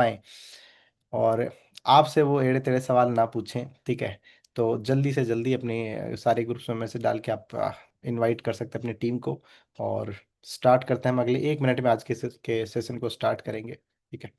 पाए और आपसे वो एड़े टेढ़े सवाल ना पूछें, ठीक है। तो जल्दी से जल्दी अपने सारे ग्रुप्स में मैसेज डाल के आप इनवाइट कर सकते हैं अपनी टीम को। और स्टार्ट करते हैं, हम अगले 1 मिनट में आज के सेशन को स्टार्ट करेंगे, ठीक है।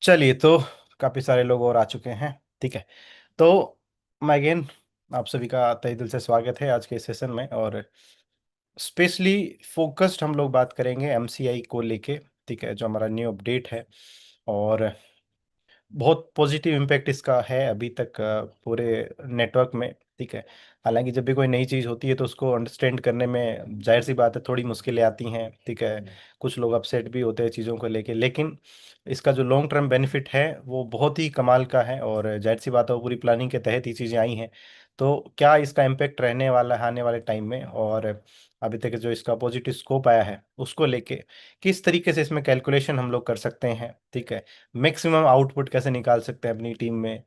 चलिए, तो काफ़ी सारे लोग और आ चुके हैं, ठीक है। तो मैं अगेन आप सभी का तहे दिल से स्वागत है आज के सेशन में। और स्पेशली फोकस्ड हम लोग बात करेंगे एमसीआई को लेके, ठीक है, जो हमारा न्यू अपडेट है। और बहुत पॉजिटिव इम्पैक्ट इसका है अभी तक पूरे नेटवर्क में, ठीक है। हालांकि जब भी कोई नई चीज़ होती है तो उसको अंडरस्टैंड करने में जाहिर सी बात है थोड़ी मुश्किलें आती हैं, ठीक है। कुछ लोग अपसेट भी होते हैं चीज़ों को लेके, लेकिन इसका जो लॉन्ग टर्म बेनिफिट है वो बहुत ही कमाल का है। और जाहिर सी बात है वो पूरी प्लानिंग के तहत ही चीज़ें आई हैं। तो क्या इसका इम्पैक्ट रहने वाला है आने वाले टाइम में, और अभी तक जो इसका पॉजिटिव स्कोप आया है उसको लेके किस तरीके से इसमें कैलकुलेशन हम लोग कर सकते हैं, ठीक है। मैक्सिमम आउटपुट कैसे निकाल सकते हैं अपनी टीम में,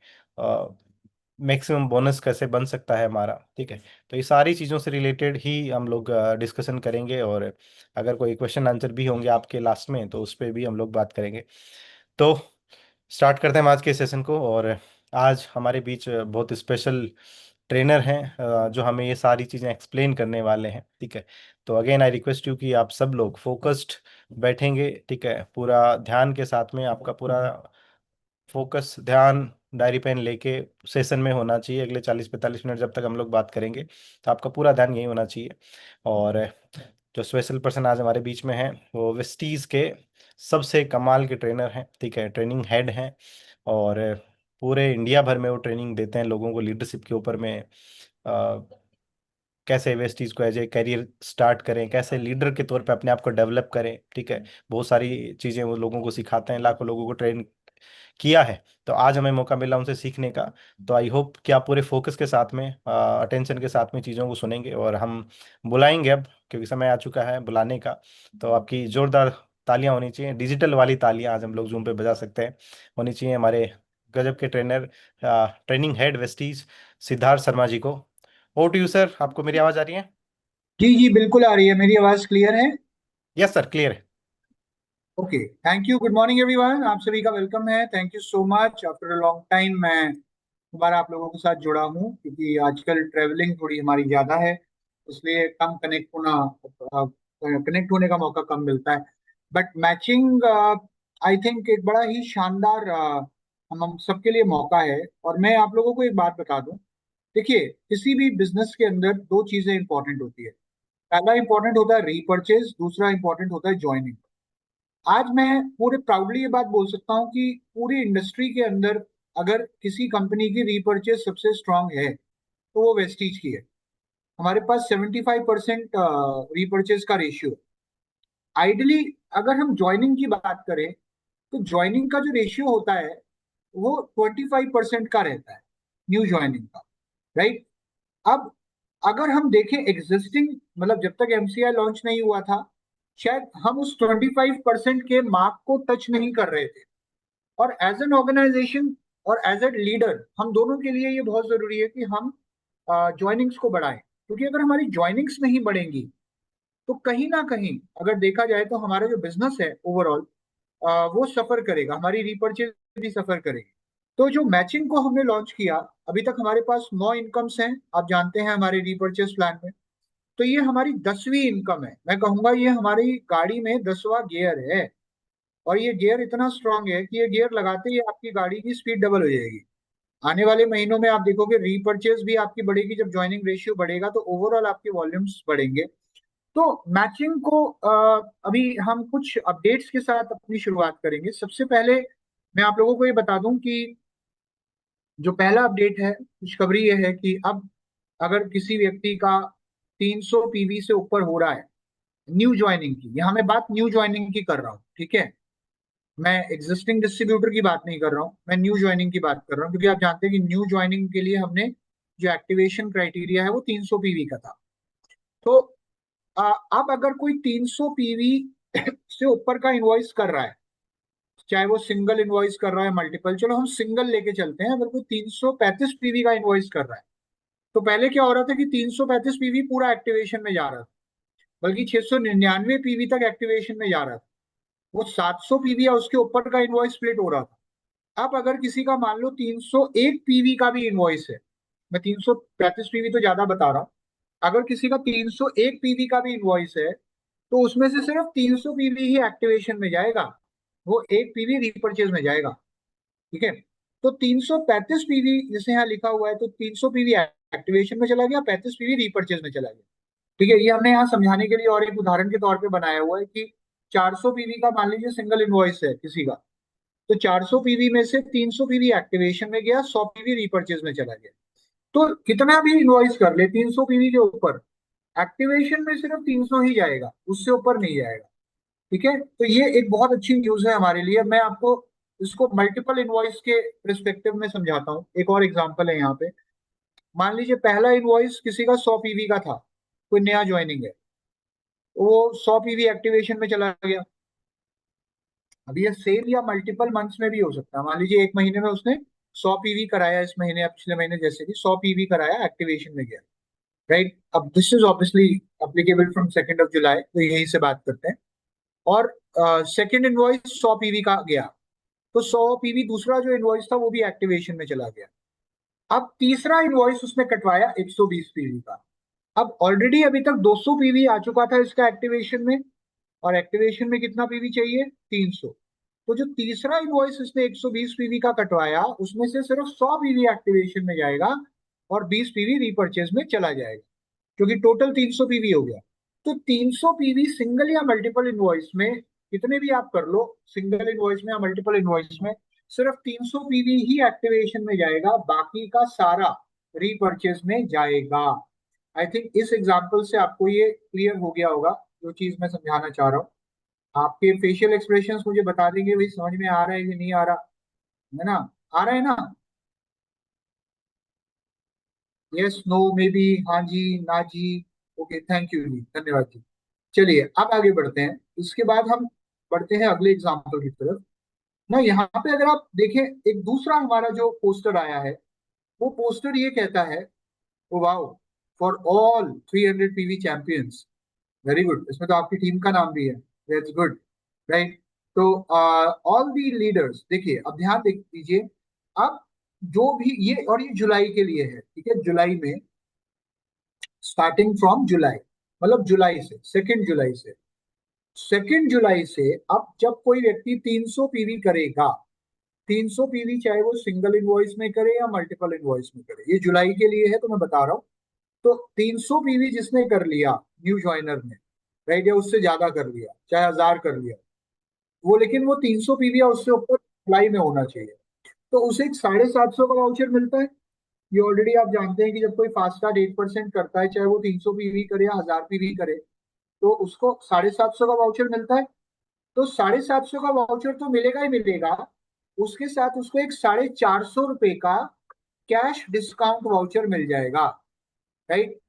मैक्सिमम बोनस कैसे बन सकता है हमारा, ठीक है। तो ये सारी चीज़ों से रिलेटेड ही हम लोग डिस्कशन करेंगे। और अगर कोई क्वेश्चन आंसर भी होंगे आपके लास्ट में तो उस पर भी हम लोग बात करेंगे। तो स्टार्ट करते हैं हम आज के सेशन को। और आज हमारे बीच बहुत स्पेशल ट्रेनर हैं जो हमें ये सारी चीज़ें एक्सप्लेन करने वाले हैं, ठीक है। तो अगेन आई रिक्वेस्ट यू कि आप सब लोग फोकस्ड बैठेंगे, ठीक है। पूरा ध्यान के साथ में आपका पूरा फोकस, ध्यान डायरी पेन लेके सेशन में होना चाहिए। अगले 40-45 मिनट जब तक हम लोग बात करेंगे तो आपका पूरा ध्यान यही होना चाहिए। और जो स्पेशल पर्सन आज हमारे बीच में है वो वेस्टीज के सबसे कमाल के ट्रेनर हैं, ठीक है, ट्रेनिंग हेड हैं। और पूरे इंडिया भर में वो ट्रेनिंग देते हैं लोगों को लीडरशिप के ऊपर में, कैसे वेस्टीज को एज ए करियर स्टार्ट करें, कैसे लीडर के तौर पे अपने आप को डेवलप करें, ठीक है। बहुत सारी चीज़ें वो लोगों को सिखाते हैं, लाखों लोगों को ट्रेन किया है। तो आज हमें मौका मिला उनसे सीखने का। तो आई होप कि आप पूरे फोकस के साथ में, अटेंशन के साथ में चीज़ों को सुनेंगे। और हम बुलाएंगे अब, क्योंकि समय आ चुका है बुलाने का। तो आपकी जोरदार तालियां होनी चाहिए, डिजिटल वाली तालियां आज हम लोग जूम पे बजा सकते हैं, होनी चाहिए हमारे गजब के trainer, training head Vestige Siddharth Sharma ji को। ओ टू यू सर, आपको मेरी आवाज़ आ रही है? जी जी बिल्कुल आ रही है। मेरी आवाज़ क्लियर है। यस सर, क्लियर है। Okay, thank you. Good morning everyone, आप सभी का वेलकम है। Thank you so much. After a long time मैं दोबारा आप लोगों के साथ जुड़ा हूँ, क्योंकि आजकल ट्रैवलिंग थोड़ी हमारी ज़्यादा है, इसलिए कम कनेक्ट होने का मौका कम मिलता है। बट मैचिंग आई थिंक एक बड़ा ही शानदार हम सबके लिए मौका है। और मैं आप लोगों को एक बात बता दूं। देखिए, किसी भी बिजनेस के अंदर दो चीज़ें इंपॉर्टेंट होती है। पहला इंपॉर्टेंट होता है रीपर्चेज, दूसरा इंपॉर्टेंट होता है ज्वाइनिंग। आज मैं पूरे प्राउडली ये बात बोल सकता हूँ कि पूरी इंडस्ट्री के अंदर अगर किसी कंपनी की रीपर्चेज सबसे स्ट्रांग है तो वो वेस्टीज की है। हमारे पास 75% रीपर्चेज का रेशियो। आइडली अगर हम ज्वाइनिंग की बात करें तो ज्वाइनिंग का जो रेशियो होता है वो 25% का रहता है, न्यू ज्वाइनिंग का। राइट। अब अगर हम देखें एग्जिस्टिंग, मतलब जब तक एमसीआई लॉन्च नहीं हुआ था, शायद हम उस 25% के मार्क को टच नहीं कर रहे थे। और एज एन ऑर्गेनाइजेशन और एज ए लीडर हम दोनों के लिए ये बहुत जरूरी है कि हम ज्वाइनिंग्स को बढ़ाएं, क्योंकि अगर हमारी ज्वाइनिंग्स नहीं बढ़ेंगी तो कहीं ना कहीं अगर देखा जाए तो हमारा जो बिजनेस है ओवरऑल वो सफर करेगा, हमारी रिपर्चेज भी सफर करेगी। तो जो मैचिंग को हमने लॉन्च किया, अभी तक हमारे पास 9 इनकम्स हैं, आप जानते हैं हमारे रिपर्चेज प्लान में। तो ये हमारी 10वीं इनकम है। मैं कहूंगा ये हमारी गाड़ी में 10वां गियर है। और ये गियर इतना स्ट्रांग है कि ये गियर लगाते ही आपकी गाड़ी की स्पीड डबल हो जाएगी। आने वाले महीनों में आप देखोगे रीपर्चेज भी आपकी बढ़ेगी। जब ज्वाइनिंग रेशियो बढ़ेगा तो ओवरऑल आपके वॉल्यूम्स बढ़ेंगे। तो मैचिंग को अभी हम कुछ अपडेट्स के साथ अपनी शुरुआत करेंगे। सबसे पहले मैं आप लोगों को ये बता दूं कि जो पहला अपडेट है, खुशखबरी ये है कि अब अगर किसी व्यक्ति का 300 पीवी से ऊपर हो रहा है न्यू ज्वाइनिंग की, यहां मैं बात न्यू ज्वाइनिंग की कर रहा हूँ, ठीक है। मैं एग्जिस्टिंग डिस्ट्रीब्यूटर की बात नहीं कर रहा हूँ, मैं न्यू ज्वाइनिंग की बात कर रहा हूँ, क्योंकि आप जानते हैं कि न्यू ज्वाइनिंग के लिए हमने जो एक्टिवेशन क्राइटेरिया है वो 300 पीवी का था। तो अब अगर कोई 300 पीवी से ऊपर का इनवॉइस कर रहा है, चाहे वो सिंगल इनवॉइस कर रहा है मल्टीपल, चलो हम सिंगल लेके चलते हैं। अगर कोई 335 पीवी का इनवॉइस कर रहा है, तो पहले क्या हो रहा था कि 335 पीवी पूरा एक्टिवेशन में जा रहा था, बल्कि 699 पीवी तक एक्टिवेशन में जा रहा था। वो 700 पीवी या उसके ऊपर का इनवॉइस स्प्लिट हो रहा था। अब अगर किसी का मान लो 301 पीवी का भी इनवॉइस है, मैं 335 पीवी तो ज्यादा बता रहा हूँ, अगर किसी का 301 पीवी का भी इनवॉइस है तो उसमें से सिर्फ 300 पीवी ही एक्टिवेशन में जाएगा, वो एक पीवी रीपरचेज में जाएगा। ठीक है। तो 335 पीवी जैसे यहाँ लिखा हुआ है, तो 300 पीवी एक्टिवेशन में चला गया, 35 पीवी रीपरचेज में चला गया। ठीक है, ये हमने यहाँ समझाने के लिए और एक उदाहरण के तौर पे बनाया हुआ है कि 400 पीवी का मान लीजिए सिंगल इनवॉइस है किसी का, तो 400 पीवी में से 300 पीवी एक्टिवेशन में गया, 100 पीवी रीपर्चेज में चला गया। तो कितना भी इन्वॉइस कर ले 300 पीवी के ऊपर, एक्टिवेशन में सिर्फ 300 ही जाएगा, उससे ऊपर नहीं जाएगा। ठीक है, तो ये एक बहुत अच्छी न्यूज है हमारे लिए। मैं आपको इसको मल्टीपल इनवॉइस के रिस्पेक्टिव में समझाता हूँ। एक और एग्जांपल है यहाँ पे। मान लीजिए पहला इनवॉइस किसी का 100 पीवी का था, कोई नया ज्वाइनिंग है, वो 100 पीवी एक्टिवेशन में चला गया। अब ये सेम या मल्टीपल मंथ्स में भी हो सकता है। मान लीजिए एक महीने में उसने 100 पीवी कराया, इस महीने या पिछले महीने जैसे भी 100 पीवी कराया, एक्टिवेशन में गया। राइट। अब this is obviously applicable from 2 जुलाई, तो यही से बात करते हैं। और सेकेंड इनवॉइस 100 पीवी का गया, तो 100 पीवी दूसरा जो इनवॉइस था वो भी एक्टिवेशन में चला गया। अब तीसरा इनवॉइस उसने कटवाया 120 पीवी का। अब ऑलरेडी अभी तक 200 पीवी आ चुका था इसका एक्टिवेशन में, और एक्टिवेशन में कितना पीवी चाहिए, 300। तो जो तीसरा इनवॉइस इसने 120 पीवी का कटवाया, उसमें से सिर्फ 100 पीवी एक्टिवेशन में जाएगा और 20 पीवी रीपर्चेज में चला जाएगा, क्योंकि टोटल 300 पीवी हो गया। तो 300 पीवी सिंगल या मल्टीपल इनवॉइस में, कितने भी आप कर लो, सिंगल इनवॉइस में या मल्टीपल इनवॉइस में, सिर्फ 300 पीवी ही एक्टिवेशन में जाएगा, बाकी का सारा रीपर्चेज में जाएगा। आई थिंक इस एग्जाम्पल से आपको ये क्लियर हो गया होगा जो चीज मैं समझाना चाह रहा हूँ। आपके फेशियल एक्सप्रेशंस मुझे बता देंगे भाई समझ में आ रहा है कि नहीं आ रहा, है ना। आ रहा है ना। यस, नो, मे बी, हाँ जी, ना जी। ओके, थैंक यू जी, धन्यवाद जी। चलिए अब आगे बढ़ते हैं। इसके बाद हम बढ़ते हैं अगले एग्जाम्पल की तरफ। ना यहाँ पे अगर आप देखें, एक दूसरा हमारा जो पोस्टर आया है, वो पोस्टर ये कहता है, oh wow, for all 300 PV champions, very good, इसमें तो आपकी टीम का नाम भी है, दैट्स गुड, राइट। तो ऑल दी लीडर्स, देखिए अब ध्यान दीजिए। अब जो भी ये, और ये जुलाई के लिए है, ठीक है, जुलाई में, स्टार्टिंग फ्रॉम जुलाई, मतलब जुलाई से, 2 जुलाई से, 2 जुलाई से अब जब कोई व्यक्ति 300 पीवी करेगा, 300 पीवी चाहे वो सिंगल इनवॉइस में करे या मल्टीपल इनवॉइस में करे, ये जुलाई के लिए है तो मैं बता रहा हूँ। तो 300 पीवी जिसने कर लिया न्यू ज्वाइनर ने, राइट, या उससे ज्यादा कर लिया, चाहे 1000 कर लिया वो, लेकिन वो 300 पीवी या उससे ऊपर जुलाई में होना चाहिए, तो उसे एक 750 का वाउचर मिलता है। ये ऑलरेडी आप जानते हैं कि जब कोई फास्ट कार्ड 8% करता है, चाहे वो 300 पीवी करे या 1000 पीवी करे, तो उसको 750 का वाउचर मिलता है। तो 750 का वाउचर तो मिलेगा ही मिलेगा, उसके साथ उसको एक 450 रुपए का कैश डिस्काउंट वाउचर मिल जाएगा, राइट।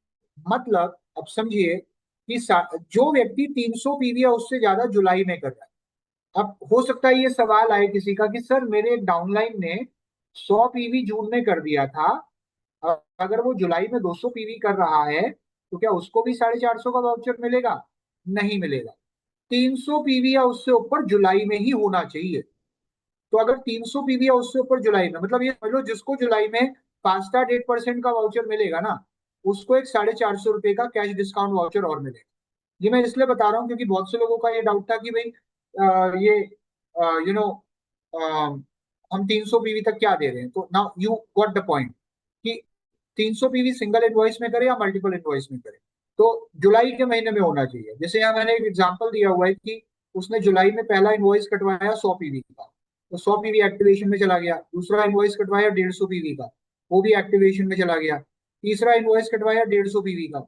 मतलब अब समझिए कि जो व्यक्ति 300 पीवी या उससे ज्यादा जुलाई में कर रहा है, अब हो सकता है ये सवाल आए किसी का कि सर मेरे एक डाउनलाइन ने 100 पीवी जून में कर दिया था, अगर वो जुलाई में 200 पीवी कर रहा है तो क्या उसको भी 450 का वाउचर मिलेगा? नहीं मिलेगा। 300 पीवी या उससे ऊपर जुलाई में ही होना चाहिए। तो अगर 300 पीवी या उससे ऊपर जुलाई में, मतलब ये समझ लो जिसको जुलाई में फास्टैग 8% का वाउचर मिलेगा ना, उसको एक 450 रुपए का कैश डिस्काउंट वाउचर और मिलेगा। ये मैं इसलिए बता रहा हूँ क्योंकि बहुत से लोगों का ये डाउट था कि भाई ये यू नो हम 300 पीवी तक क्या दे रहे हैं, तो now you got the point कि 300 पीवी सिंगल इनवॉइस में करे या मल्टीपल इनवॉइस में करे, तो जुलाई के महीने में होना चाहिए। जैसे यहाँ मैंने एक एग्जांपल दिया हुआ है कि उसने जुलाई में पहला इनवॉइस कटवाया 100 पीवी का, तो 100 पीवी एक्टिवेशन में चला गया। दूसरा इनवॉइस कटवाया 150 पीवी का, वो भी एक्टिवेशन में चला गया। तीसरा इनवॉइस कटवाया 150 पीवी का,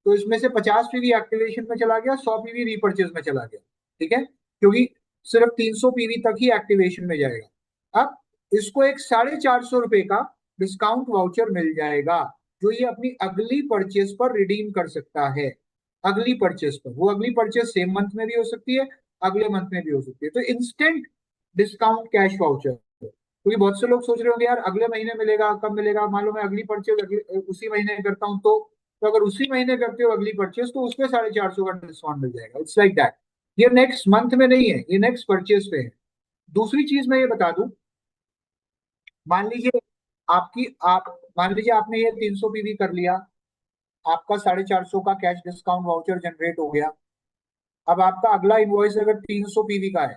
तो इसमें से 50 पीवी एक्टिवेशन में चला गया, 100 पीवी रीपर्चेज में चला गया, ठीक है, क्योंकि सिर्फ 300 पीवी तक ही एक्टिवेशन में जाएगा। अब इसको एक 450 रुपए का डिस्काउंट वाउचर मिल जाएगा, जो ये अपनी अगली परचेज पर रिडीम कर सकता है। अगली परचेज पर, वो अगली परचेज सेम मंथ में भी हो सकती है, अगले मंथ में भी हो सकती है, तो इंस्टेंट डिस्काउंट कैश वाउचर। क्योंकि बहुत से लोग सोच रहे होंगे यार अगले महीने मिलेगा, कब मिलेगा, मान लो मैं अगली परचेज उसी महीने करता हूँ, तो अगर उसी महीने करते हो अगली परचेज तो उसमें 450 का डिस्काउंट मिल जाएगा। It's like that. ये नेक्स्ट मंथ में नहीं है, ये नेक्स्ट परचेज पे है। दूसरी चीज मैं ये बता दूं, मान लीजिए आप मान लीजिए आपने ये 300 पीवी कर लिया, आपका 450 का कैश डिस्काउंट वाउचर जनरेट हो गया। अब आपका अगला इनवॉइस अगर 300 पीवी का है,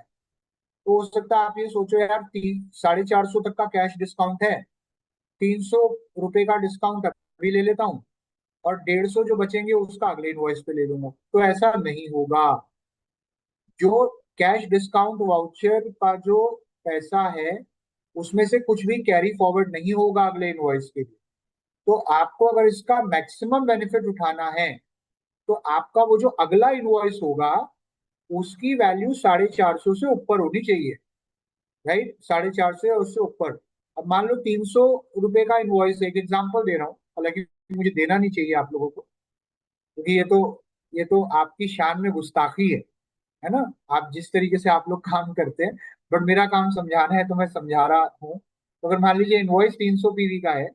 तो हो सकता है आप ये सोचो यार 450 तक का कैश डिस्काउंट है, 300 रुपए का डिस्काउंट अभी ले लेता हूँ और 150 जो बचेंगे उसका अगले इनवॉइस पे ले लूंगा। तो ऐसा नहीं होगा। जो कैश डिस्काउंट वाउचर का जो पैसा है, उसमें से कुछ भी कैरी फॉरवर्ड नहीं होगा अगले इनवॉइस के लिए। तो आपको अगर इसका मैक्सिमम बेनिफिट उठाना है, तो आपका वो जो अगला इनवॉइस होगा उसकी वैल्यू 450 से ऊपर होनी चाहिए, राइट, 450 या उससे ऊपर। अब मान लो 300 रुपए का इनवॉइस, एक एग्जांपल दे रहा हूँ, हालांकि मुझे देना नहीं चाहिए आप लोगों को, क्योंकि ये तो आपकी शान में गुस्ताखी है ना, आप जिस तरीके से आप लोग काम करते हैं। बट मेरा काम समझाना है तो मैं समझा रहा हूँ। तो अगर मान लीजिए इनवॉइस 300 पीवी का है,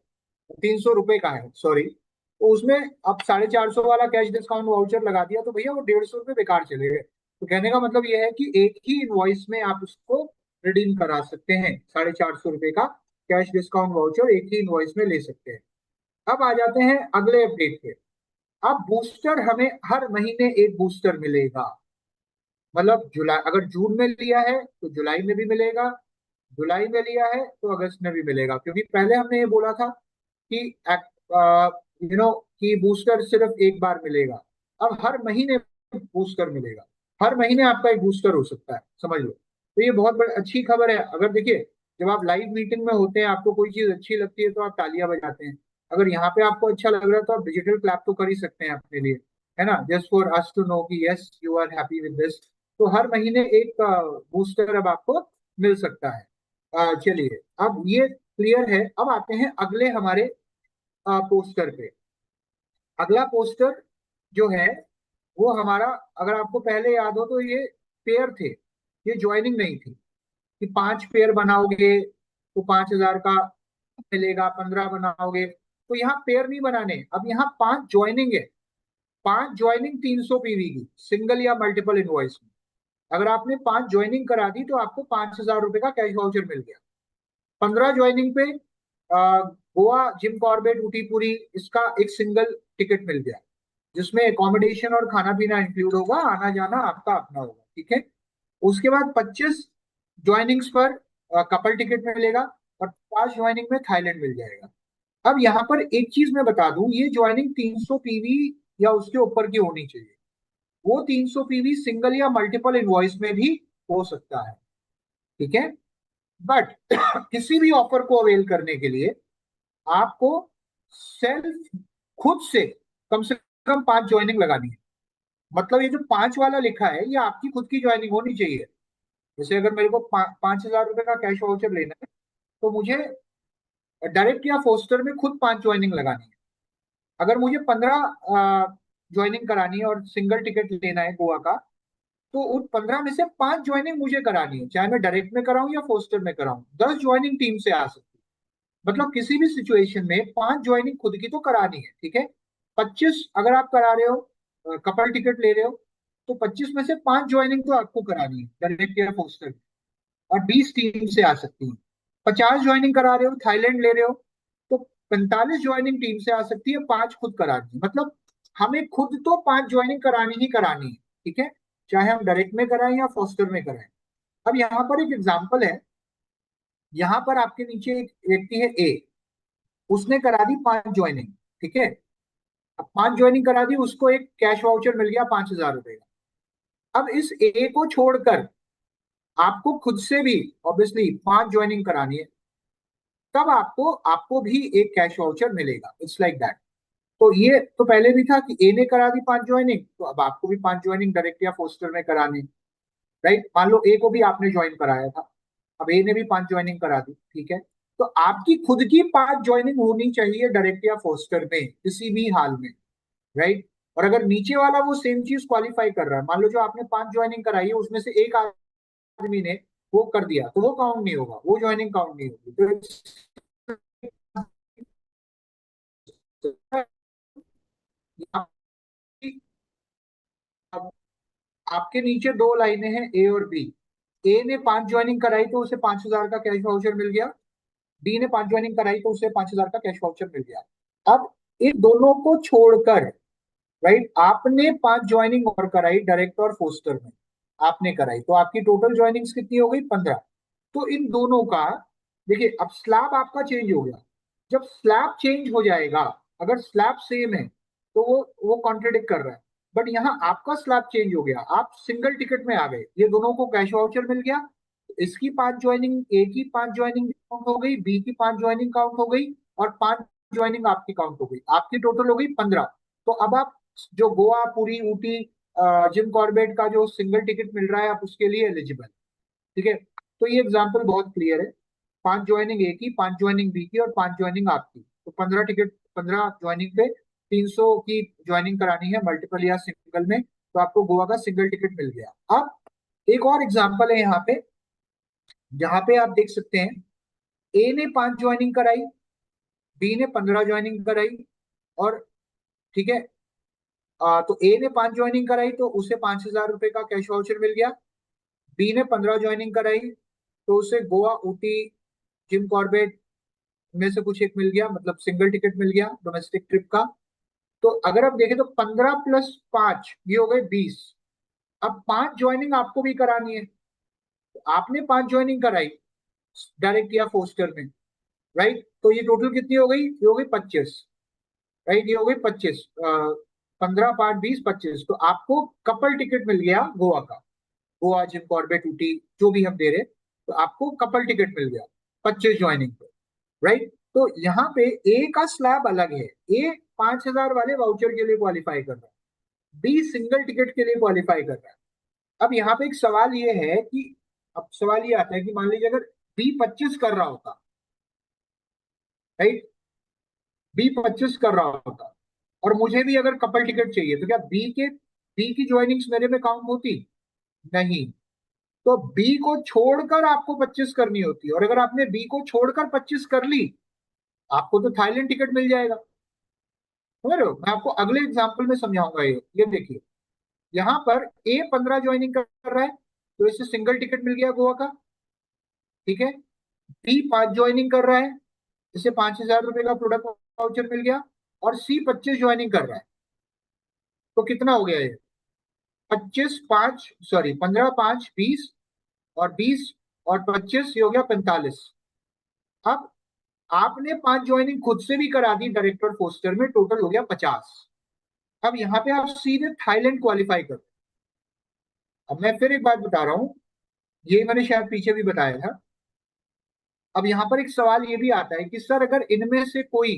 300 रुपए का है सॉरी, तो उसमें अब 450 वाला कैश डिस्काउंट वाउचर लगा दिया, तो भैया वो 150 रुपये बेकार चले गए। तो कहने का मतलब ये है कि एक ही इनवॉइस में आप उसको रिडीम करा सकते हैं, 450 रुपये का कैश डिस्काउंट वाउचर एक ही इनवॉइस में ले सकते हैं। अब आ जाते हैं अगले अपडेट पे। अब बूस्टर, हमें हर महीने एक बूस्टर मिलेगा। मतलब जुलाई, अगर जून में लिया है तो जुलाई में भी मिलेगा, जुलाई में लिया है तो अगस्त में भी मिलेगा, क्योंकि पहले हमने ये बोला था कि कि बूस्टर सिर्फ एक बार मिलेगा। अब हर महीने बूस्टर मिलेगा, हर महीने आपका एक बूस्टर हो सकता है, समझ लो। तो ये बहुत बड़ी अच्छी खबर है। अगर देखिए, जब आप लाइव मीटिंग में होते हैं, आपको कोई चीज अच्छी लगती है तो आप तालियां बजाते हैं। अगर यहाँ पे आपको अच्छा लग रहा है तो आप डिजिटल क्लैप तो कर ही सकते हैं अपने लिए, है ना, just for us to know कि yes you are happy with this. तो हर महीने एक बूस्टर अब आपको मिल सकता है। चलिए, अब ये क्लियर है। अब आते हैं अगले हमारे पोस्टर पे। अगला पोस्टर जो है वो हमारा, अगर आपको पहले याद हो तो ये पेयर थे, ये ज्वाइनिंग नहीं थी कि 5 पेयर बनाओगे तो 5,000 का मिलेगा, 15 बनाओगे, तो यहाँ पेयर नहीं बनाने, अब यहाँ 5 ज्वाइनिंग है। 5 ज्वाइनिंग 300 पीवी की, सिंगल या मल्टीपल इनवॉइस में। अगर आपने 5 ज्वाइनिंग करा दी तो आपको 5,000 रुपए का कैश वाउचर मिल गया। 15 ज्वाइनिंग पे गोवा जिम कॉर्बेट ऊटी पुरी, इसका एक सिंगल टिकट मिल गया, जिसमें एकोमोडेशन और खाना पीना इंक्लूड होगा, आना जाना आपका अपना होगा, ठीक है। उसके बाद 25 ज्वाइनिंग्स पर कपल टिकट मिलेगा, और 5 ज्वाइनिंग में थाईलैंड मिल जाएगा। अब यहाँ पर एक चीज मैं बता दूं, ये ज्वाइनिंग 300 पीवी या उसके ऊपर की होनी चाहिए। वो 300 पीवी सिंगल या मल्टीपल इनवॉइस में भी हो सकता है, ठीक है। बट किसी भी ऑफर को अवेल करने के लिए आपको सेल्फ, खुद से कम 5 ज्वाइनिंग लगानी है। मतलब ये जो 5 वाला लिखा है, ये आपकी खुद की ज्वाइनिंग होनी चाहिए। जैसे अगर मेरे को 5,000 रुपए का कैश वाउचर लेना है, तो मुझे डायरेक्ट या फोस्टर में खुद 5 ज्वाइनिंग लगानी है। अगर मुझे 15 ज्वाइनिंग करानी है और सिंगल टिकट लेना है गोवा का, तो उन 15 में से 5 ज्वाइनिंग मुझे करानी है, चाहे मैं डायरेक्ट में कराऊं या फोस्टर में कराऊं। 10 ज्वाइनिंग टीम से आ सकती है। मतलब किसी भी सिचुएशन में 5 ज्वाइनिंग खुद की तो करानी है, ठीक है। 25 अगर आप करा रहे हो, कपल टिकट ले रहे हो, तो 25 में से 5 ज्वाइनिंग तो आपको करानी है डायरेक्ट या पोस्टल, और 20 टीम से आ सकती है। 50 ज्वाइनिंग करा रहे हो, थाईलैंड ले रहे हो, तो 45 ज्वाइनिंग टीम से आ सकती है, 5 खुद करानी है। मतलब हमें खुद तो 5 ज्वाइनिंग करानी ही करानी है, ठीक है, चाहे हम डायरेक्ट में कराएं या फोस्टर में कराएं। अब यहाँ पर एक एग्जाम्पल है। यहाँ पर आपके नीचे एक व्यक्ति है ए, उसने करा दी 5 ज्वाइनिंग, ठीक है। अब 5 ज्वाइनिंग करा दी, उसको एक कैश वाउचर मिल गया 5,000 रुपए का। अब इस ए को छोड़कर आपको खुद से भी ऑब्वियसली 5 ज्वाइनिंग करानी है, तब आपको आपको भी एक कैश वाउचर मिलेगा। It's like that. तो ये तो पहले भी था कि ए ने करा दी 5 ज्वाइनिंग, तो अब आपको भी 5 ज्वाइनिंग डायरेक्ट या पोस्टर में करानी, राइट। मान लो ए को भी आपने ज्वाइन कराया था, अब ए ने भी 5 ज्वाइनिंग करा दी, ठीक है। तो आपकी खुद की 5 ज्वाइनिंग होनी चाहिए डायरेक्ट या पोस्टर में किसी भी हाल में, राइट। और अगर नीचे वाला वो सेम चीज क्वालिफाई कर रहा है, मान लो जो आपने 5 ज्वाइनिंग कराई है उसमें से एक आदमी ने वो कर दिया, तो वो काउंट नहीं होगा, वो ज्वाइनिंग काउंट नहीं होगी। तो आपके नीचे दो लाइनें हैं ए और बी। ए ने 5 ज्वाइनिंग कराई तो उसे 5,000 का कैश वाउचर मिल गया, बी ने 5 ज्वाइनिंग कराई तो उसे 5,000 का कैश वाउचर मिल गया। अब इन दोनों को छोड़कर, राइट, आपने 5 ज्वाइनिंग और कराई डायरेक्ट और फोस्टर में, आपने कराई, तो आपकी टोटल ज्वाइनिंग्स कितनी हो गई? 15। तो इन दोनों का, देखिए अब स्लैब आपका चेंज हो गया। जब स्लैब चेंज हो जाएगा, अगर स्लैब सेम है तो वो कॉन्ट्रडिक्ट कर रहा है। बट यहाँ आपका स्लैब चेंज हो गया, आप सिंगल टिकट में आ गए, ये दोनों को कैश वाउचर मिल गया। इसकी 5 ज्वाइनिंग, ए की 5 ज्वाइनिंग काउंट हो गई, बी की 5 ज्वाइनिंग काउंट हो गई, और 5 ज्वाइनिंग आपकी काउंट हो गई, आपकी टोटल हो गई 15। तो अब आप जो गोवा पूरी ऊटी जिम कॉर्बेट का जो सिंगल टिकट मिल रहा है, आप उसके लिए एलिजिबल, ठीक है। तो ये एग्जाम्पल बहुत क्लियर है। 5 ज्वाइनिंग ए की, 5 ज्वाइनिंग बी की, और 5 ज्वाइनिंग आपकी, तो 15 टिकट, 15 ज्वाइनिंग पे 300 की ज्वाइनिंग करानी है मल्टीपल या सिंगल में, तो आपको गोवा का सिंगल टिकट मिल गया। अब एक और एग्जाम्पल है यहाँ पे, जहाँ पे आप देख सकते हैं ए ने 5 ज्वाइनिंग कराई, बी ने 15 ज्वाइनिंग कराई, और ठीक है, तो ए ने 5 ज्वाइनिंग कराई तो उसे 5,000 रुपए का कैश वाउचर मिल गया। बी ने 15 ज्वाइनिंग कराई तो उसे गोवा ऊटी जिम कॉर्बेट में से कुछ एक मिल गया, मतलब सिंगल टिकट मिल गया डोमेस्टिक ट्रिप का। तो अगर आप देखें तो 15 + 5 ये हो गए 20। अब 5 ज्वाइनिंग आपको भी करानी है, तो आपने 5 ज्वाइनिंग कराई डायरेक्ट या फोस्टर में, राइट। तो ये टोटल कितनी हो गई? ये हो गई 25, राइट, ये हो गई 25। 15 + 5 = 20, 25। तो आपको कपल टिकट मिल गया गोवा का, गोवा जिम कॉर्बेट ऊटी जो भी हम दे रहे, तो आपको कपल टिकट मिल गया 25 ज्वाइनिंग पे, राइट। तो यहाँ पे ए का स्लैब अलग है। ए 5,000 वाले वाउचर के लिए क्वालिफाई कर रहा है, बी सिंगल टिकट के लिए क्वालिफाई कर रहा है। अब यहाँ पे एक सवाल ये है कि, अब सवाल ये आता है कि मान लीजिए अगर बी 25 कर रहा होता, राइट, बी 25 कर रहा होता, और मुझे भी अगर कपल टिकट चाहिए, तो क्या बी की ज्वाइनिंग्स मेरे में काउंट होती? नहीं। तो बी को छोड़कर आपको 25 करनी होती है, और अगर आपने बी को छोड़कर 25 कर ली, आपको तो थाईलैंड टिकट मिल जाएगा। समझ रहे हो? मैं आपको अगले एग्जाम्पल में समझाऊंगा। ये देखिए, यहाँ पर ए 15 ज्वाइनिंग कर रहा है, तो इसे सिंगल टिकट मिल गया गोवा का। ठीक है। बी 5 ज्वाइनिंग कर रहा है, इसे 5,000 रुपए का प्रोडक्ट वाउचर मिल गया। और सी 25 ज्वाइनिंग कर रहा है, तो कितना हो गया ये? 15 5 20, और 20 और 25, ये हो गया 45। अब आपने 5 ज्वाइनिंग खुद से भी करा दी डायरेक्ट और पोस्टर में, टोटल हो गया 50। अब यहाँ पे आप सीधे थाईलैंड क्वालिफाई कर। अब मैं फिर एक बात बता रहा हूँ, ये मैंने शायद पीछे भी बताया था। अब यहाँ पर एक सवाल ये भी आता है कि सर अगर इनमें से कोई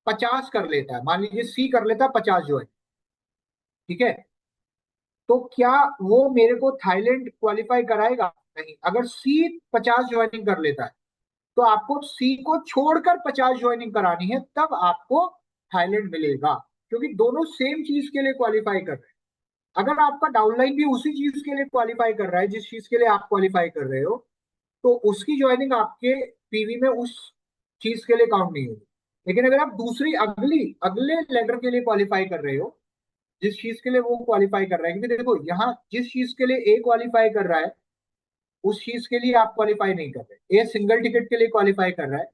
50 कर लेता है, मान लीजिए सी कर लेता है 50 ज्वाइन, ठीक है, तो क्या वो मेरे को थाईलैंड क्वालिफाई कराएगा? नहीं। अगर सी 50 ज्वाइनिंग कर लेता है, तो आपको सी को छोड़कर 50 ज्वाइनिंग करानी है, तब आपको थाईलैंड मिलेगा, क्योंकि दोनों सेम चीज के लिए क्वालिफाई कर रहे हैं। अगर आपका डाउनलाइन भी उसी चीज के लिए क्वालिफाई कर रहा है जिस चीज के लिए आप क्वालिफाई कर रहे हो, तो उसकी ज्वाइनिंग आपके पीवी में उस चीज के लिए काउंट नहीं होगी। लेकिन अगर आप दूसरी अगली अगले लेटर के लिए क्वालिफाई कर रहे हो, जिस चीज के लिए वो क्वालिफाई कर रहा है, क्योंकि देखो यहाँ जिस चीज के लिए ए क्वालिफाई कर रहा है, उस चीज के लिए आप क्वालिफाई नहीं कर रहे। ए सिंगल टिकट के लिए क्वालिफाई कर रहा है,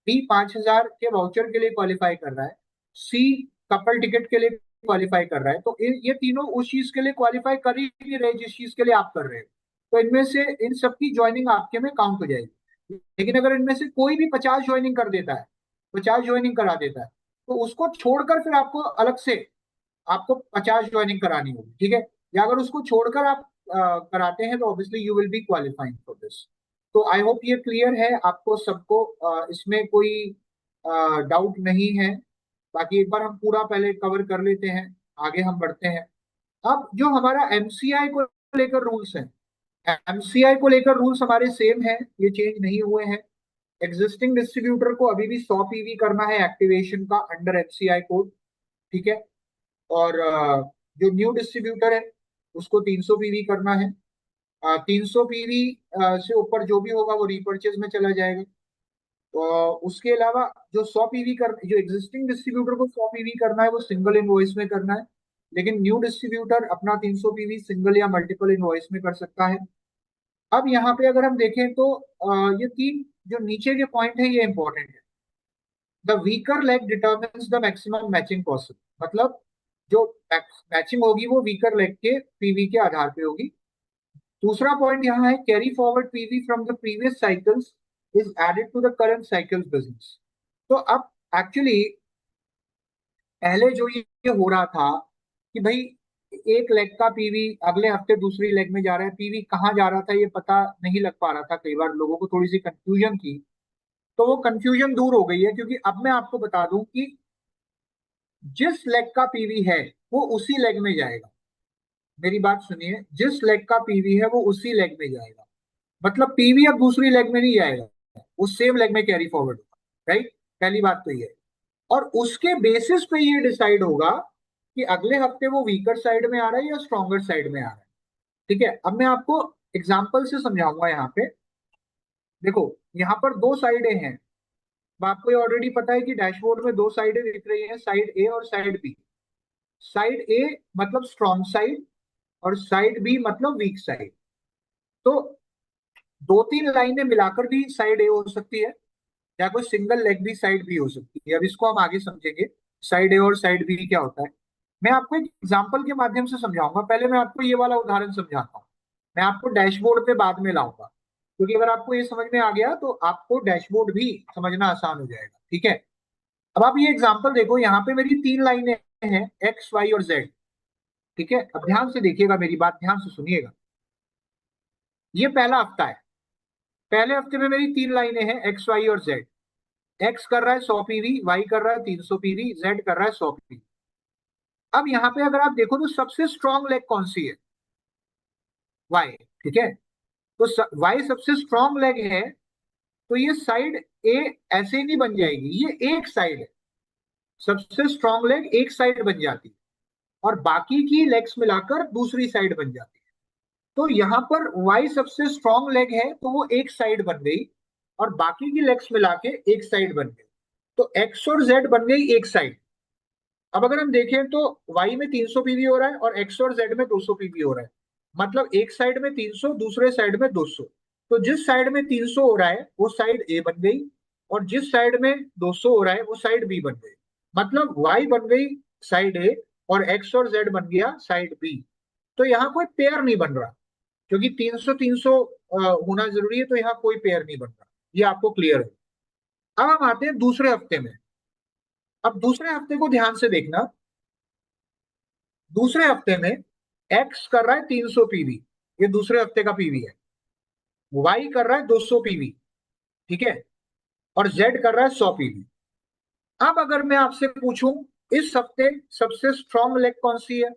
बी 5,000 के वाउचर के लिए क्वालिफाई कर रहा है, सी कपल टिकट के लिए क्वालिफाई कर रहा है। तो ये तीनों उस चीज के लिए क्वालिफाई कर ही नहीं रहे जिस चीज के लिए आप कर रहे हो। तो इनमें से इन सबकी ज्वाइनिंग आपके में काउंट हो जाएगी। लेकिन अगर इनमें से कोई भी 50 ज्वाइनिंग कर देता है, 50 ज्वाइनिंग करा देता है, तो उसको छोड़कर फिर आपको अलग से आपको 50 ज्वाइनिंग करानी होगी। ठीक है। या अगर उसको छोड़कर आप कराते हैं, तो obviously you will be qualifying for this. तो आई होप ये क्लियर है आपको सबको, इसमें कोई डाउट नहीं है। बाकी एक बार हम पूरा पहले कवर कर लेते हैं, आगे हम बढ़ते हैं। अब जो हमारा एमसीआई को लेकर रूल्स हैं, एमसीआई को लेकर रूल्स हमारे सेम हैं, ये चेंज नहीं हुए हैं। एग्जिस्टिंग डिस्ट्रीब्यूटर को अभी भी 100 पीवी करना है एक्टिवेशन का अंडर एमसीआई कोड। ठीक है। और जो न्यू डिस्ट्रीब्यूटर है, उसको 300 पीवी करना है। 300 पीवी से ऊपर जो भी होगा वो रीपर्चेज में चला जाएगा। तो उसके अलावा जो एग्जिस्टिंग डिस्ट्रीब्यूटर को 100 पीवी करना है, वो सिंगल इनवॉइस में करना है। लेकिन न्यू डिस्ट्रीब्यूटर अपना 300 पीवी सिंगल या मल्टीपल इनवॉइस में कर सकता है। अब यहाँ पे अगर हम देखें तो ये तीन जो नीचे के पॉइंट है, ये इंपॉर्टेंट है। The weaker leg determines the maximum matching possible, मतलब जो मैचिंग होगी वो वीकर लेग के पीवी के आधार पे होगी। दूसरा पॉइंट यहाँ है, carry forward PV from the previous cycles is added to the current cycles business. तो अब एक्चुअली पहले जो ये हो रहा था कि भाई एक लेग का पीवी अगले हफ्ते दूसरी लेग में जा रहा है, पीवी कहाँ जा रहा था ये पता नहीं लग पा रहा था, कई बार लोगों को थोड़ी सी कंफ्यूजन थी। तो वो कंफ्यूजन दूर हो गई है, क्योंकि अब मैं आपको बता दूं कि जिस लेग का पीवी है वो उसी लेग में जाएगा। मेरी बात सुनिए, जिस लेग का पीवी है वो उसी लेग में जाएगा। मतलब पीवी अब दूसरी लेग में नहीं जाएगा, उस सेम लेग में कैरी फॉरवर्ड होगा। राइट। पहली बात तो ये है। और उसके बेसिस पे ये डिसाइड होगा कि अगले हफ्ते वो वीकर साइड में आ रहा है या स्ट्रॉन्गर साइड में आ रहा है। ठीक है। अब मैं आपको एग्जाम्पल से समझाऊंगा। यहाँ पे देखो, यहाँ पर दो साइडें हैं। अब आपको ये ऑलरेडी पता है कि डैशबोर्ड में दो साइडें दिख रही हैं, साइड ए और साइड बी। साइड ए मतलब स्ट्रॉन्ग साइड, और साइड बी मतलब वीक साइड। तो दो तीन लाइनें मिलाकर भी साइड ए हो सकती है, या कोई सिंगल लेग भी साइड बी हो सकती है। अब इसको हम आगे समझेंगे, साइड ए और साइड बी क्या होता है। मैं आपको एक एग्जांपल के माध्यम से समझाऊंगा। पहले मैं आपको ये वाला उदाहरण समझाता हूँ, मैं आपको डैशबोर्ड पे बाद में लाऊंगा, क्योंकि अगर आपको ये समझ में आ गया तो आपको डैशबोर्ड भी समझना आसान हो जाएगा। ठीक है। अब आप ये एग्जाम्पल देखो, यहाँ पे मेरी तीन लाइनें हैं, एक्स वाई और जेड। ठीक है। अब ध्यान से देखिएगा, मेरी बात ध्यान से सुनिएगा। ये पहला हफ्ता है। पहले हफ्ते में मेरी तीन लाइनें हैं, एक्स वाई और जेड। एक्स कर रहा है 100 पीवी, वाई कर रहा है 300 पीवी, जेड कर रहा है 100 पीवी। अब यहाँ पे अगर आप देखो तो सबसे स्ट्रॉन्ग लेग कौन सी है? वाई। ठीक है। तो वाई सबसे स्ट्रॉन्ग लेग है, तो ये साइड ए ऐसे ही नहीं बन जाएगी, ये एक साइड है। सबसे स्ट्रॉन्ग लेग एक साइड बन जाती है, और बाकी की लेग्स मिलाकर दूसरी साइड बन जाती है। तो यहाँ पर वाई सबसे स्ट्रॉन्ग लेग है, तो वो एक साइड बन गई, और बाकी की लेग्स मिला के एक साइड बन गई। तो एक्स और जेड बन गई एक साइड। अब अगर हम देखें तो y में 300 पीवी हो रहा है और x और z में 200 पीवी हो रहा है। मतलब एक साइड में 300, दूसरे साइड में 200। तो जिस साइड में 300 हो रहा है वो साइड A बन गई, और जिस साइड में 200 हो रहा है वो साइड B बन गई। मतलब y बन गई साइड A, और x और z बन गया साइड B। तो यहाँ कोई पेयर नहीं बन रहा, क्योंकि 300 300 होना जरूरी है, तो यहाँ कोई पेयर नहीं बन रहा। ये आपको क्लियर है। अब हम आते हैं दूसरे हफ्ते में। अब दूसरे हफ्ते को ध्यान से देखना। दूसरे हफ्ते में एक्स कर रहा है 300 पीवी, ये दूसरे हफ्ते का पीवी है। वाई कर रहा है 200 पीवी, ठीक है, और जेड कर रहा है 100 पीवी। अब अगर मैं आपसे पूछूं, इस हफ्ते सबसे स्ट्रॉन्ग लेग कौन सी है?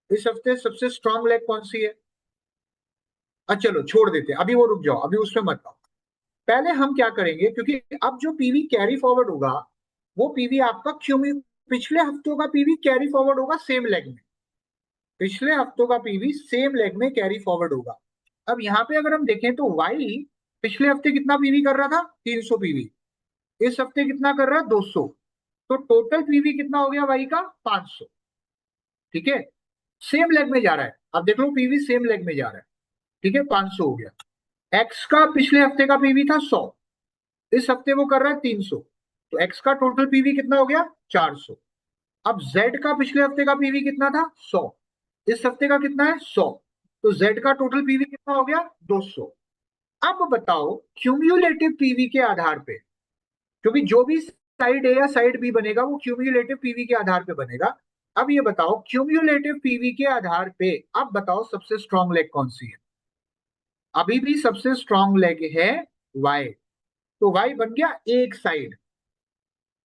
इस हफ्ते सबसे स्ट्रॉन्ग लेग कौन सी है? अच्छा चलो छोड़ देते हैं, अभी वो रुक जाओ, अभी उसमें मत आओ। पहले हम क्या करेंगे, क्योंकि अब जो पीवी कैरी फॉरवर्ड होगा वो पीवी आपका क्यों, पिछले हफ्तों का पीवी कैरी फॉरवर्ड होगा सेम लेग में। पिछले हफ्तों का पीवी सेम लेग में कैरी फॉरवर्ड होगा। अब यहाँ पे अगर हम देखें तो वाई पिछले हफ्ते कितना पीवी कर रहा था? 300 पीवी। इस हफ्ते कितना कर रहा है? 200। तो टोटल पीवी कितना हो गया वाई का? 500। ठीक है, सेम लेग में जा रहा है। अब देख लो पीवी सेम लेग में जा रहा है, ठीक है, 500 हो गया। एक्स का पिछले हफ्ते का पीवी था 100, इस हफ्ते वो कर रहा है 300, तो एक्स का टोटल पीवी कितना हो गया? 400। अब जेड का पिछले हफ्ते का पीवी कितना था? 100, इस हफ्ते का कितना है? 100, तो जेड का टोटल पीवी कितना हो गया? 200। अब बताओ क्यूम्युलेटिव पीवी के आधार पे, क्योंकि जो भी साइड ए या साइड बी बनेगा वो क्यूम्युलेटिव पीवी के आधार पे बनेगा। अब ये बताओ क्यूम्युलेटिव पीवी के आधार पे, अब बताओ सबसे स्ट्रॉन्ग लेग कौन सी है? अभी भी सबसे स्ट्रॉन्ग लेग है वाई। तो वाई बन गया एक साइड,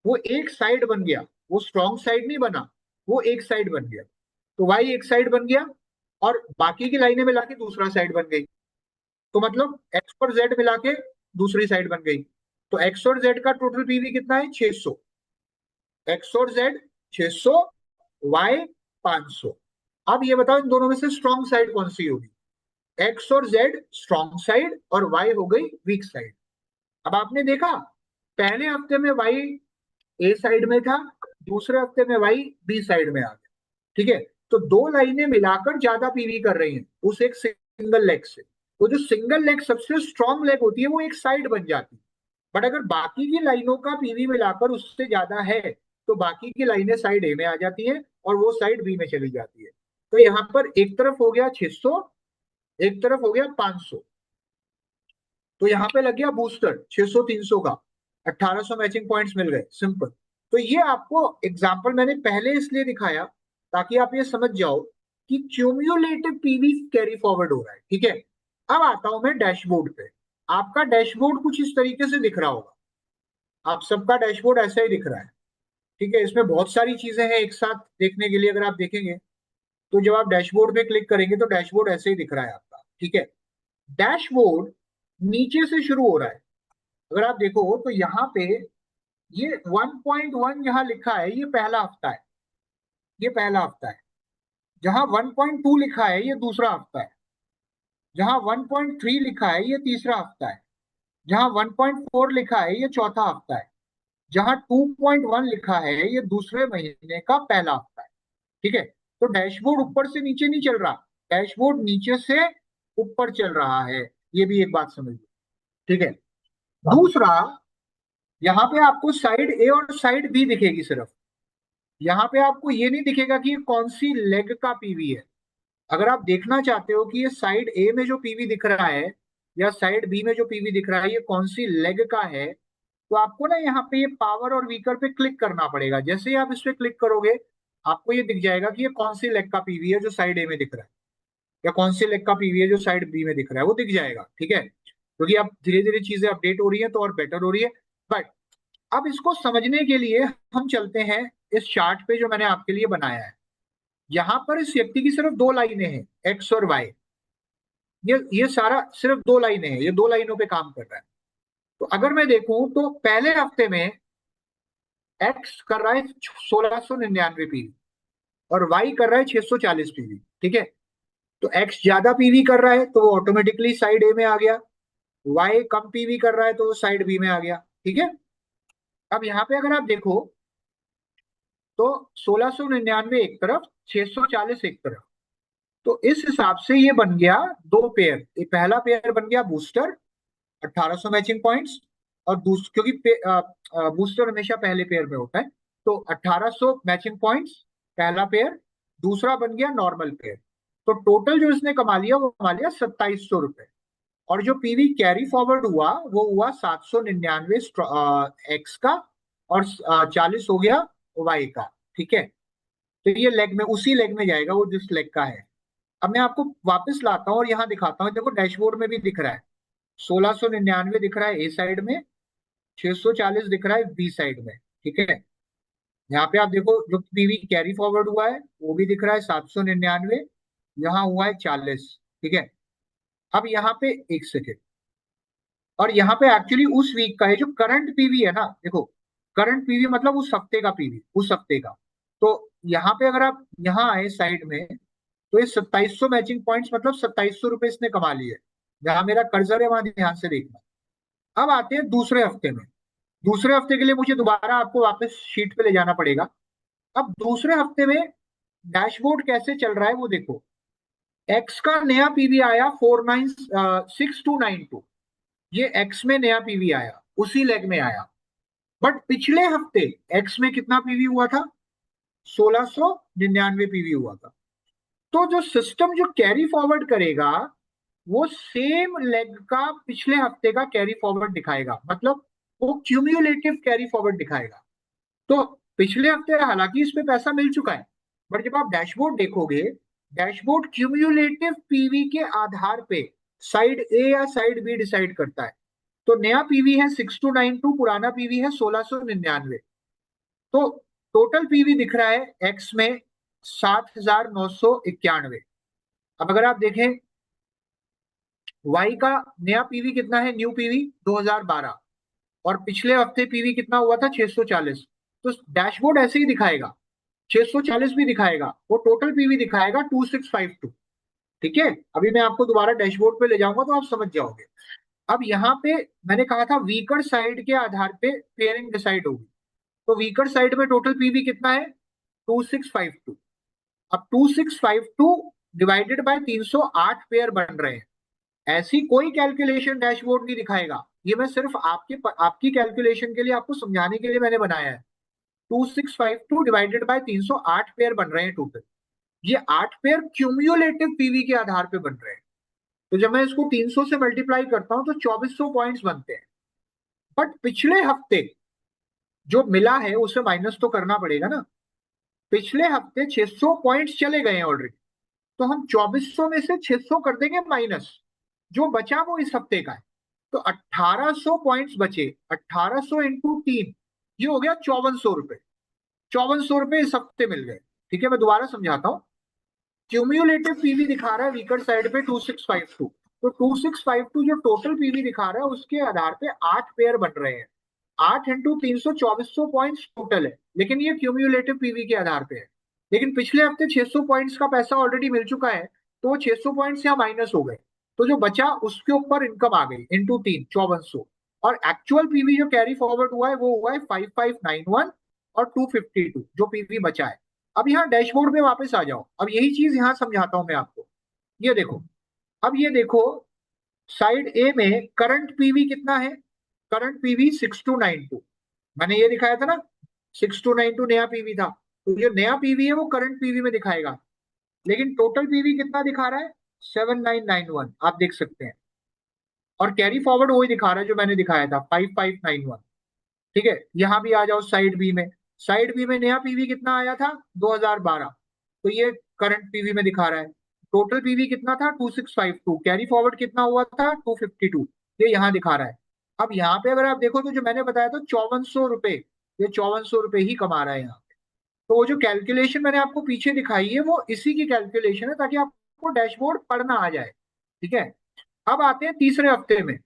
वो एक साइड बन गया, वो स्ट्रॉन्ग साइड नहीं बना, वो एक साइड बन गया। तो वाई एक साइड बन गया, और बाकी की लाइनें मिला के दूसरा साइड बन गई। तो मतलब एक्स और जेड मिला के दूसरी साइड बन गई। तो एक्स और जेड का टोटल पीवी कितना है? 600। एक्स और जेड 600, वाई 500। अब ये बताओ इन दोनों में से स्ट्रॉन्ग साइड कौन सी होगी? एक्स और जेड स्ट्रॉन्ग साइड, और वाई हो गई वीक साइड। अब आपने देखा, पहले हफ्ते में वाई ए साइड में था, दूसरे हफ्ते में वाई बी साइड में आ गया। ठीक है, तो दो लाइनें मिलाकर ज्यादा पीवी कर रही हैं उस एक सिंगल लेग से। तो जो सिंगल लेग सबसे स्ट्रॉन्ग लेग होती है वो एक साइड बन जाती है। बट अगर बाकी की लाइनों का पीवी मिलाकर उससे ज्यादा है, तो बाकी की लाइनें साइड ए में आ जाती हैं और वो साइड बी में चली जाती है। तो यहाँ पर एक तरफ हो गया 600, एक तरफ हो गया 500। तो यहाँ पे लग गया बूस्टर 600 300 का, 1800 मैचिंग पॉइंट्स मिल गए, सिंपल। तो ये आपको एग्जांपल मैंने पहले इसलिए दिखाया ताकि आप ये समझ जाओ कि क्यूम्युलेटिव पीवी कैरी फॉरवर्ड हो रहा है। ठीक है, अब आता हूं मैं डैशबोर्ड पे। आपका डैशबोर्ड कुछ इस तरीके से दिख रहा होगा। आप सबका डैशबोर्ड ऐसा ही दिख रहा है। ठीक है, इसमें बहुत सारी चीजें हैं एक साथ देखने के लिए। अगर आप देखेंगे तो जब आप डैशबोर्ड पे क्लिक करेंगे तो डैशबोर्ड ऐसे ही दिख रहा है आपका। ठीक है, डैशबोर्ड नीचे से शुरू हो रहा है। अगर आप देखो तो यहाँ पे ये 1.1 यहाँ लिखा है, ये पहला हफ्ता है, ये पहला हफ्ता है। जहां 1.2 लिखा है ये दूसरा हफ्ता है। जहां 1.3 लिखा है ये तीसरा हफ्ता है। जहां 1.4 लिखा है ये चौथा हफ्ता है। जहां 2.1 लिखा है ये दूसरे महीने का पहला हफ्ता है। ठीक है, तो डैशबोर्ड ऊपर से नीचे नहीं चल रहा, डैशबोर्ड नीचे से ऊपर चल रहा है। ये भी एक बात समझिए। ठीक है, दूसरा, यहाँ पे आपको साइड ए और साइड बी दिखेगी सिर्फ। यहाँ पे आपको ये नहीं दिखेगा कि ये कौन सी लेग का पीवी है। अगर आप देखना चाहते हो कि ये साइड ए में जो पीवी दिख रहा है या साइड बी में जो पीवी दिख रहा है ये कौन सी लेग का है, तो आपको ना यहाँ पे ये पावर और वीकर पे क्लिक करना पड़ेगा। जैसे ही आप इस पे क्लिक करोगे आपको ये दिख जाएगा कि ये कौन सी लेग का पीवी है जो साइड ए में दिख रहा है, या कौन सी लेग का पीवी है जो साइड बी में दिख रहा है, वो दिख जाएगा। ठीक है, क्योंकि अब धीरे धीरे चीजें अपडेट हो रही है तो और बेटर हो रही है। बट अब इसको समझने के लिए हम चलते हैं इस चार्ट पे जो मैंने आपके लिए बनाया है। यहां पर इस व्यक्ति की सिर्फ दो लाइनें हैं, एक्स और वाई। ये सारा सिर्फ दो लाइनें हैं, ये दो लाइनों पे काम कर रहा है। तो अगर मैं देखूं तो पहले हफ्ते में एक्स कर रहा है 1699 पीवी, और वाई कर रहा है 640 पीवी। ठीक है, तो एक्स ज्यादा पीवी कर रहा है तो वो ऑटोमेटिकली साइड ए में आ गया, वाई कम पीवी कर रहा है तो वो साइड बी में आ गया। ठीक है, अब यहाँ पे अगर आप देखो तो 1699 एक तरफ, 640 एक तरफ। तो इस हिसाब से ये बन गया दो पेयर। ये पहला पेयर बन गया बूस्टर, 1800 मैचिंग पॉइंट्स। और क्योंकि बूस्टर हमेशा पहले पेयर में होता है, तो 1800 मैचिंग पॉइंट्स पहला पेयर। दूसरा बन गया नॉर्मल पेयर। तो टोटल जो इसने कमा लिया वो कमा लिया 2700 रुपए। और जो पीवी कैरी फॉरवर्ड हुआ वो हुआ 799 एक्स का, और 40 हो गया वाई का। ठीक है, तो ये लेग में, उसी लेग में जाएगा वो जिस लेग का है। अब मैं आपको वापस लाता हूँ और यहाँ दिखाता हूँ। देखो डैशबोर्ड में भी दिख रहा है, 1699 दिख रहा है ए साइड में, 640 दिख रहा है बी साइड में। ठीक है, यहाँ पे आप देखो जो पीवी कैरी फॉरवर्ड हुआ है वो भी दिख रहा है 799, यहाँ हुआ है 40। ठीक है, अब यहाँ पे एक सेकेंड, और यहाँ पे एक्चुअली उस वीक का है जो करंट पीवी है ना। देखो करंट पीवी मतलब उस हफ्ते का पीवी, उस हफ्ते का। तो यहाँ पे अगर आप यहाँ आए साइड में, तो ये 2700 मैचिंग पॉइंट्स मतलब 2700 रुपए इसने कमा लिए। जहां मेरा कर्सर है वहां ध्यान से देखना। अब आते हैं दूसरे हफ्ते में। दूसरे हफ्ते के लिए मुझे दोबारा आपको वापस शीट पे ले जाना पड़ेगा। अब दूसरे हफ्ते में डैशबोर्ड कैसे चल रहा है वो देखो। एक्स का नया पीवी आया 6292। ये एक्स में नया पीवी आया, उसी लेग में आया। बट पिछले हफ्ते एक्स में कितना पीवी हुआ था? 1699 पीवी हुआ था। तो जो सिस्टम जो कैरी फॉरवर्ड करेगा वो सेम लेग का पिछले हफ्ते का कैरी फॉरवर्ड दिखाएगा, मतलब वो क्यूम्यूलेटिव कैरी फॉरवर्ड दिखाएगा। तो पिछले हफ्ते हालांकि इस पे पैसा मिल चुका है, बट जब आप डैशबोर्ड देखोगे, डैशबोर्ड क्यूम्यूलेटिव पीवी के आधार पे साइड ए या साइड बी डिसाइड करता है। तो नया पीवी है 6292, पुराना पीवी है 1699। तो टोटल पीवी दिख रहा है एक्स में 7991। अब अगर आप देखें वाई का नया पीवी कितना है, न्यू पीवी 2012, और पिछले हफ्ते पीवी कितना हुआ था 640। तो डैशबोर्ड ऐसे ही दिखाएगा, 640 भी दिखाएगा, वो टोटल पीवी दिखाएगा 2652। ठीक है, अभी मैं आपको दोबारा डैशबोर्ड पे ले जाऊंगा तो आप समझ जाओगे। अब यहाँ पे मैंने कहा था वीकर साइड के आधार पे पेयरिंग डिसाइड होगी। तो वीकर साइड में टोटल पीवी कितना है? 2652। अब 2652 डिवाइडेड बाय 308 पेयर बन रहे हैं। ऐसी कोई कैलकुलेशन डैशबोर्ड नहीं दिखाएगा। ये मैं सिर्फ आपकी कैलकुलेशन के लिए, आपको समझाने के लिए मैंने बनाया है। 2652 डिवाइडेड बाय 308 पेयर बन रहे हैं टोटल। ये 8 पेयर क्यूम्यूलेटिव पीवी के आधार पे बन रहे हैं। तो जब मैं इसको 300 से मल्टीप्लाई करता हूं तो 2400 पॉइंट्स बनते हैं। बट पिछले हफ्ते जो मिला है उसे माइनस तो करना पड़ेगा ना। पिछले हफ्ते 600 पॉइंट्स चले गए हैं ऑलरेडी। तो हम 2400 में से 600 कर देंगे माइनस, जो बचा वो इस हफ्ते का है। तो 1800 पॉइंट्स बचे। 1800 इंटू 3, ये हो गया 5400 रुपए। 5400 रुपए इस हफ्ते मिल गए। ठीक है, मैं दोबारा समझाता हूँ। क्यूम्यूलेटिव पीवी दिखा रहा है वीकर साइड पे 2652। तो 2652 जो टोटल पीवी दिखा रहा है उसके आधार पे 8 पेयर बन रहे हैं। 8 इंटू 300, 2400 पॉइंट्स टोटल है, लेकिन ये क्यूम्यूलेटिव पीवी के आधार पे है। लेकिन पिछले हफ्ते 600 पॉइंट्स का पैसा ऑलरेडी मिल चुका है, तो वो 600 पॉइंट्स यहाँ माइनस हो गए। तो जो बचा उसके ऊपर इनकम आ गई इंटू 3, 5400। और एक्चुअल पीवी जो कैरी फॉरवर्ड हुआ है वो हुआ है 5591 और 252 जो पीवी बचा है। अब यहाँ डैशबोर्ड पे वापस आ जाओ। अब यही चीज यहाँ समझाता हूं मैं आपको। ये देखो, अब ये देखो साइड ए में करंट पीवी कितना है? Current PV 6292। मैंने ये दिखाया था ना, 6292 नया पीवी था। तो जो नया पीवी है वो करंट पीवी में दिखाएगा। लेकिन टोटल पीवी कितना दिखा रहा है? 7991, आप देख सकते हैं। और कैरी फॉरवर्ड वही दिखा रहा है जो मैंने दिखाया था, 5591। ठीक है, यहां भी आ जाओ साइड बी में। साइड बी में नया पीवी कितना आया था? 2012। तो ये करंट पीवी में दिखा रहा है। टोटल पीवी कितना था? 2652। कैरी फॉरवर्ड कितना हुआ था? 252। ये यहाँ दिखा रहा है। अब यहाँ पे अगर आप देखो तो जो मैंने बताया था 5400 रुपए, ये 5400 रुपए ही कमा रहा है यहाँ पे। तो वो जो कैलकुलेशन मैंने आपको पीछे दिखाई है वो इसी की कैलकुलेशन है, ताकि आपको डैशबोर्ड पढ़ना आ जाए। ठीक है, अब आते हैं तीसरे हफ्ते में।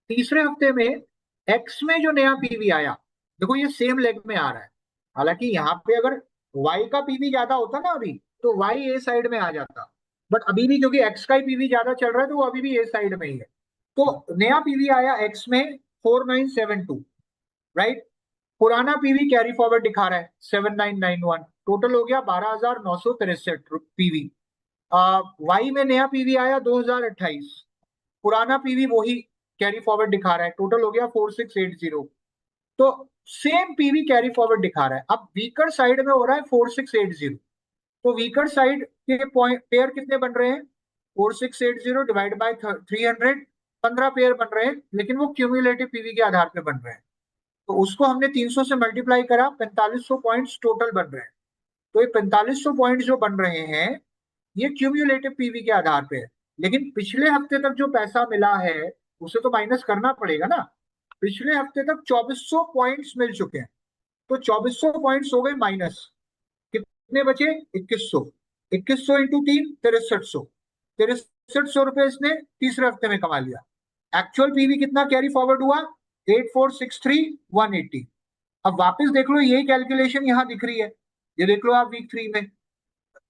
तीसरे हफ्ते में एक्स में जो नया पीवी आया, देखो ये सेम लेग में आ रहा है। हालांकि यहाँ पे अगर वाई का पीवी ज्यादा होता ना अभी, तो वाई ए साइड में आ जाता। बट अभी भी क्योंकि एक्स का ही पीवी ज्यादा चल रहा है तो वो अभी भी ए साइड में ही है। तो नया पीवी आया एक्स में 4972, राइट। पुराना पीवी कैरी फॉरवर्ड दिखा रहा है 7991, टोटल हो गया 12,963 पीवी। वाई में नया पीवी आया 2028, पुराना पीवी वही कैरी फॉरवर्ड दिखा रहा है, टोटल हो गया 4680। तो सेम पीवी कैरी फॉरवर्ड दिखा रहा है। अब वीकर साइड में हो रहा है 4680, तो वीकर साइड के पॉइंट पेयर कितने बन रहे हैं? 4680 डिवाइड बाय 300, 15 पेयर बन रहे हैं, लेकिन वो क्यूमुलेटिव पीवी के आधार पे बन रहे हैं। तो उसको हमने 300 से मल्टीप्लाई करा, 4500 पॉइंट्स टोटल बन रहे हैं। तो ये 4500 पॉइंट्स जो बन रहे हैं ये क्यूमुलेटिव पीवी के आधार पे है। लेकिन पिछले हफ्ते तक जो पैसा मिला है उसे तो माइनस करना पड़ेगा ना। पिछले हफ्ते तक 2400 पॉइंट्स मिल चुके हैं, तो 2400 पॉइंट्स हो गए माइनस। कितने बचे? 2100। 2100 इंटू 3, 6300। 6300 रुपए इसने तीसरे हफ्ते में कमा लिया। एक्चुअल पीवी कितना कैरी फॉरवर्ड हुआ? 8463,180। अब वापस देख लो, यही कैलकुलेशन यहां दिख रही है, ये देख लो आप वीक 3 में।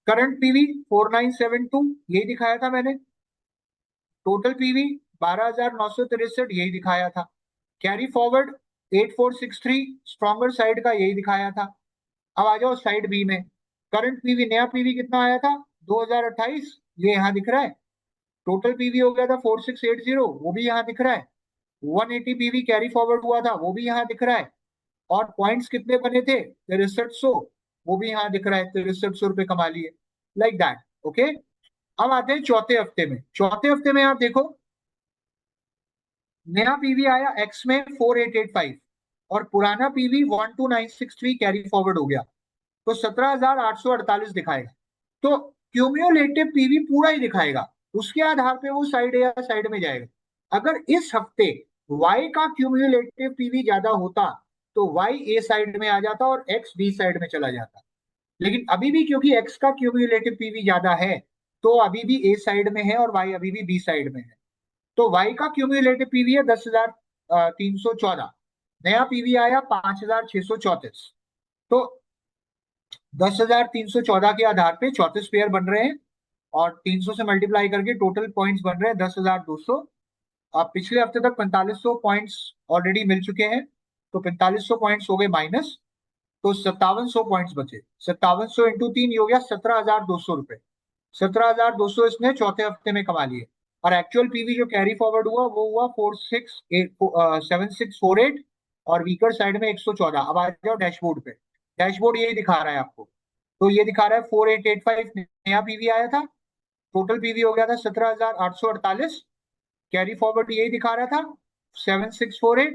करंट पीवी 4972, यही दिखाया था मैंने। टोटल पीवी 12,963, यही दिखाया था। कैरी फॉरवर्ड 8463, स्ट्रॉन्गर साइड का, यही दिखाया था। अब आ जाओ साइड बी में। करंट पीवी, नया पीवी कितना आया था? 2028, ये यहाँ दिख रहा है। टोटल पीवी हो गया था 4680, वो भी यहाँ दिख रहा है। 180 पीवी कैरी फॉरवर्ड हुआ था, वो भी यहाँ दिख रहा है। और पॉइंट्स कितने बने थे? 6300, वो भी यहाँ दिख रहा है। 6300 रुपए कमा लिए, लाइक दैट। ओके, अब आते हैं चौथे हफ्ते में। चौथे हफ्ते में आप देखो, नया पीवी आया एक्स में 4885, और पुराना पीवी 12963 कैरी फॉरवर्ड हो गया, तो 17,848 दिखाएगा। तो क्यूम्युलेटिव पीवी पूरा ही दिखाएगा, उसके आधार पे वो साइड ए या साइड में जाएगा। अगर इस हफ्ते वाई का क्यूम्युलेटिव पीवी ज्यादा होता तो वाई ए साइड में आ जाता और एक्स बी साइड में चला जाता। लेकिन अभी भी क्योंकि एक्स का क्यूम्युलेटिव पीवी ज्यादा है, तो अभी भी ए साइड में है और वाई अभी भी बी साइड में है। तो वाई का क्यूम्युलेटिव पीवी है 10,314, नया पीवी आया 5,634। तो 10,314 के आधार पे 34 पेयर बन रहे हैं, और 300 से मल्टीप्लाई करके टोटल पॉइंट्स बन रहे हैं 10,200। अब पिछले हफ्ते तक 4500 पॉइंट्स ऑलरेडी मिल चुके हैं, तो 4500 पॉइंट्स हो गए माइनस, तो 5700 पॉइंट्स बचे। 5700 इंटू 3 हो गया 17,200 रुपए। 17,200 इसने चौथे हफ्ते में कमा लिए। और एक्चुअल पीवी जो कैरी फॉरवर्ड हुआ वो हुआ 7648, और वीकर साइड में 114। अब आ जाओ डैशबोर्ड पे। डैशबोर्ड यही दिखा रहा है आपको। तो ये दिखा रहा है 4885 नया पीवी आया था, टोटल पीवी हो गया था 17,848। कैरी फॉरवर्ड यही दिखा रहा था 7648।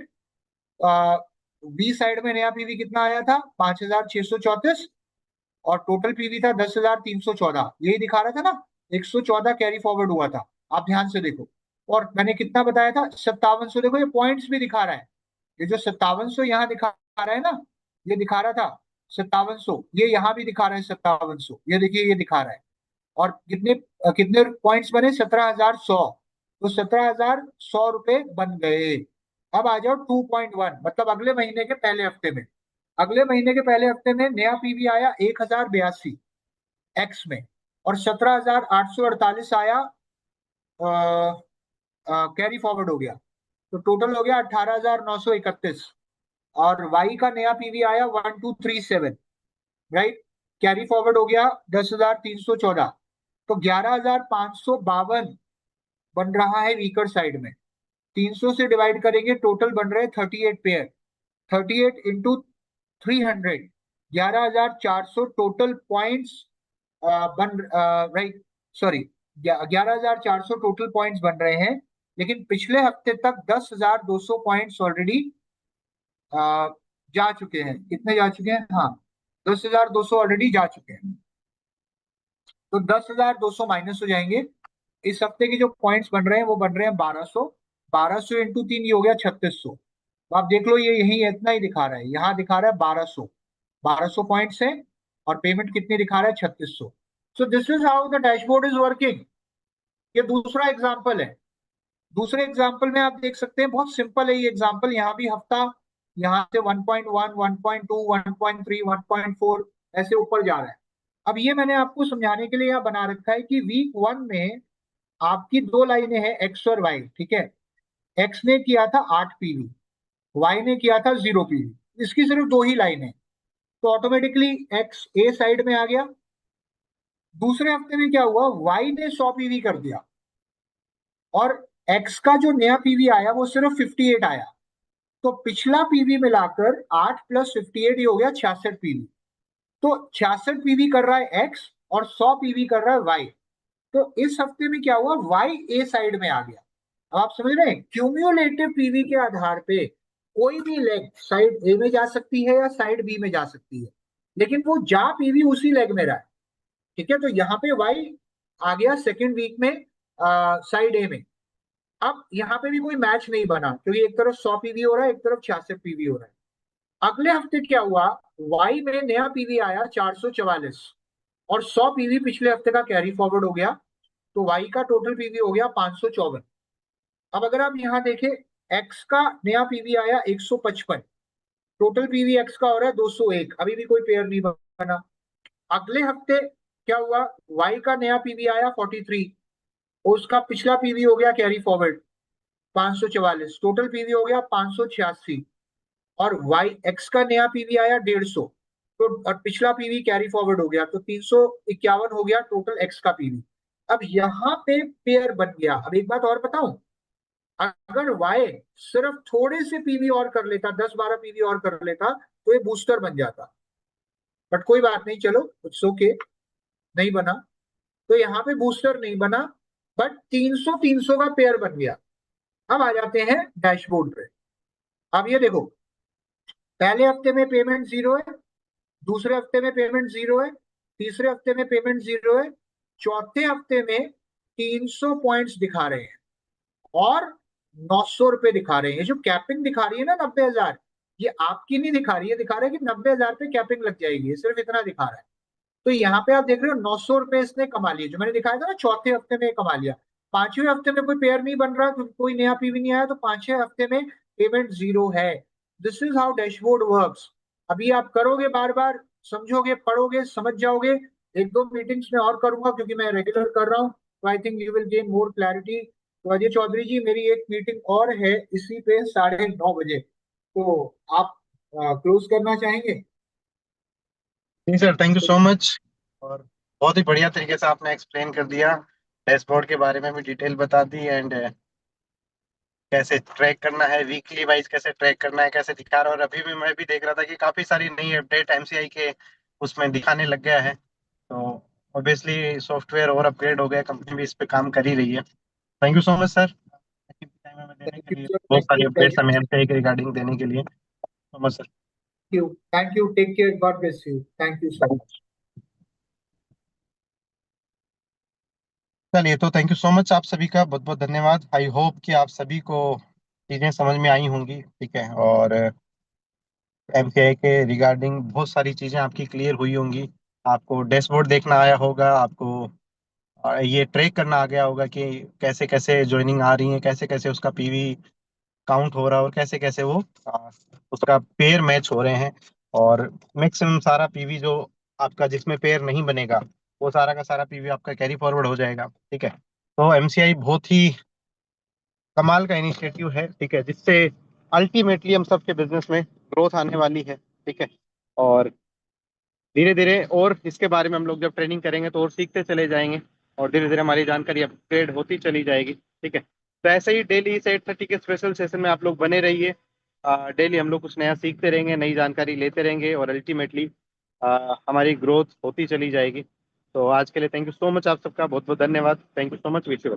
बी साइड में नया पीवी कितना आया था? 5,634, और टोटल पीवी था 10,314, यही दिखा रहा था ना। 114 कैरी फॉरवर्ड हुआ था, आप ध्यान से देखो। और मैंने कितना बताया था? 5700। देखो ये पॉइंट्स भी दिखा रहा है, ये जो 5700 यहाँ दिखा रहा है ना, ये दिखा रहा था 5700, ये यहाँ भी दिखा रहा है 5700, ये देखिए ये दिखा रहा है। और कितने कितने पॉइंट्स बने? 17,100। तो 17,100 रुपए बन गए। अब आ जाओ 2.1, मतलब अगले महीने के पहले हफ्ते में। अगले महीने के पहले हफ्ते में नया पीवी आया 1,082 एक्स में, और 17,848 आया कैरी फॉरवर्ड हो गया, तो टोटल हो गया 18,931। और वाई का नया पीवी आया 1237, राइट। कैरी फॉरवर्ड हो गया 10,314, तो 11,552 बन रहा है वीकर साइड में। 300 से डिवाइड करेंगे, टोटल बन रहे 38 पेयर। 38 इंटू 300, 11,400 टोटल पॉइंट्स बन, राइट, सॉरी, 11,400 टोटल पॉइंट्स बन रहे हैं। लेकिन पिछले हफ्ते तक 10,200 पॉइंट्स ऑलरेडी जा चुके हैं। कितने जा चुके हैं? हाँ, 10,200 ऑलरेडी जा चुके हैं। तो 10,200 माइनस हो जाएंगे। इस हफ्ते के जो पॉइंट्स बन रहे हैं वो बन रहे हैं 1200। 1200 इंटू 3 ये हो गया 3600। तो आप देख लो, ये यही इतना ही दिखा रहा है, यहाँ दिखा रहा है 1200। 1200 पॉइंट्स है, और पेमेंट कितनी दिखा रहा है? 3600। So this is how the dashboard is working. ये दूसरा एग्जाम्पल है। दूसरे एग्जाम्पल में आप देख सकते हैं, बहुत सिंपल है ये एग्जाम्पल। यहाँ भी हफ्ता, यहाँ से 1.1, 1.2, 1.3, 1.4 ऐसे ऊपर जा रहा है। अब ये मैंने आपको समझाने के लिए यहाँ बना रखा है कि वीक 1 में आपकी दो लाइनें हैं, एक्स और वाई, ठीक है। एक्स ने किया था 8 पीवी, वाई ने किया था 0 पीवी। इसकी सिर्फ दो ही लाइन है, तो ऑटोमेटिकली एक्स ए साइड में आ गया। दूसरे हफ्ते में क्या हुआ, वाई ने 100 पीवी कर दिया, और एक्स का जो नया पीवी आया वो सिर्फ 58 आया। तो पिछला पीवी मिलाकर 8 + 58 ये हो गया 66 पीवी। तो 66 पीवी कर रहा है एक्स और 100 पीवी कर रहा है वाई। तो इस हफ्ते में क्या हुआ, वाई ए साइड में आ गया। अब आप समझ रहे हैं, क्यूम्युलेटिव पीवी के आधार पे कोई भी लेग साइड ए में जा सकती है या साइड बी में जा सकती है, लेकिन वो जा पीवी उसी लेग में रहा है। ठीक है, तो यहाँ पे वाई आ गया सेकेंड वीक में साइड ए में। अब यहाँ पे भी कोई मैच नहीं बना, क्योंकि एक तरफ 100 पीवी हो रहा है, एक तरफ 66 पीवी हो रहा है। अगले हफ्ते क्या हुआ, वाई में नया पीवी आया 444, और 100 पीवी पिछले हफ्ते का कैरी फॉरवर्ड हो गया। तो वाई का टोटल पीवी हो गया 554। अब अगर आप यहाँ देखें, एक्स का नया पीवी आया 155, टोटल पीवी एक्स का हो रहा है 201, अभी भी कोई पेयर नहीं बना। अगले हफ्ते क्या हुआ, वाई का नया पीवी आया 43, उसका पिछला पीवी हो गया कैरी फॉरवर्ड 544, टोटल पीवी हो गया 586। और वाई एक्स का नया पीवी आया 150, तो और पिछला पीवी कैरी फॉरवर्ड हो गया, तो 351 हो गया टोटल एक्स का पीवी। अब यहाँ पे पेयर बन गया। अब एक बात और बताऊं, अगर वाई सिर्फ थोड़े से पीवी और कर लेता, 10-12 पीवी और कर लेता, तो ये बूस्टर बन जाता। बट कोई बात नहीं, चलो इट्स ओके, नहीं बना। तो यहाँ पे बूस्टर नहीं बना, बट 300 300 का पेयर बन गया। अब आ जाते हैं डैशबोर्ड पे। अब ये देखो, पहले हफ्ते में पेमेंट जीरो है, दूसरे हफ्ते में पेमेंट जीरो है, तीसरे हफ्ते में पेमेंट जीरो है, चौथे हफ्ते में 300 पॉइंट्स दिखा रहे हैं, और 900 रुपए दिखा रहे हैं। ये जो कैपिंग दिखा रही है ना 90,000, ये आपकी नहीं दिखा रही है, दिखा रहा है कि 90,000 पे कैपिंग लग जाएगी, ये सिर्फ इतना दिखा रहा है। तो यहाँ पे आप देख रहे हो 900 रुपए इसने कमा लिए, जो मैंने दिखाया था ना चौथे हफ्ते में कमा लिया। पांचवें हफ्ते में कोई पेयर नहीं बन रहा, क्योंकि कोई नया पीवी नहीं आया, तो पांचवें हफ्ते में पेमेंट जीरो है। This is how dashboard works. अभी आप करोगे, बार बार समझोगे, पढ़ोगे, समझ जाओगे। एक दो मीटिंग्स में और करूंगा, क्योंकि मैं रेगुलर कर रहा हूँ, तो I think you will gain more clarity. तो अजय चौधरी जी, मेरी एक मीटिंग और है इसी पे 9:30 बजे, तो आप क्लोज करना चाहेंगे? जी sir, thank you so much. और बहुत ही बढ़िया तरीके से आपने एक्सप्लेन कर दिया, डैशबोर्ड के बारे में भी डिटेल बता दी, एंड कैसे ट्रैक करना है, वीकली वाइज कैसे ट्रैक करना है, कैसे दिखा रहा है। और अभी भी मैं भी देख रहा था कि काफी सारी नई अपडेट एमसीआई के उसमें दिखाने लग गया है। तो ऑब्वियसली सॉफ्टवेयर और अपग्रेड हो गया, कंपनी भी इस पे काम कर ही रही है। Thank you so much sir, time हमें देने थैंक के यू लिए, सर, बहुत थैंक सारी यू, अपडेट्स हमें एमसीआई के रिगार्डिंग देने के लिए so much thank you, take care, God bless you, thank you so sir. Much. चलिए, तो थैंक यू सो मच आप सभी का बहुत बहुत धन्यवाद। आई होप कि आप सभी को चीज़ें समझ में आई होंगी, ठीक है। और एमसीआई के रिगार्डिंग बहुत सारी चीज़ें आपकी क्लियर हुई होंगी। आपको डैशबोर्ड देखना आया होगा, आपको ये ट्रैक करना आ गया होगा कि कैसे कैसे ज्वाइनिंग आ रही है, कैसे कैसे उसका पीवी काउंट हो रहा है, और कैसे कैसे वो उसका पेयर मैच हो रहे हैं। और मैक्सिमम सारा पीवी जो आपका जिसमें पेयर नहीं बनेगा, वो सारा का सारा पीवी आपका कैरी फॉरवर्ड हो जाएगा, ठीक है। तो एमसीआई बहुत ही कमाल का इनिशिएटिव है, ठीक है, जिससे अल्टीमेटली हम सबके बिजनेस में ग्रोथ आने वाली है, ठीक है। और धीरे धीरे और इसके बारे में हम लोग जब ट्रेनिंग करेंगे तो और सीखते चले जाएंगे, और धीरे धीरे हमारी जानकारी अपग्रेड होती चली जाएगी, ठीक है। तो ऐसे ही डेली इस 8:30 के स्पेशल सेशन में आप लोग बने रहिए। डेली हम लोग कुछ नया सीखते रहेंगे, नई जानकारी लेते रहेंगे, और अल्टीमेटली हमारी ग्रोथ होती चली जाएगी। तो आज के लिए थैंक यू सो मच, आप सबका बहुत बहुत धन्यवाद। Thank you so much, wish you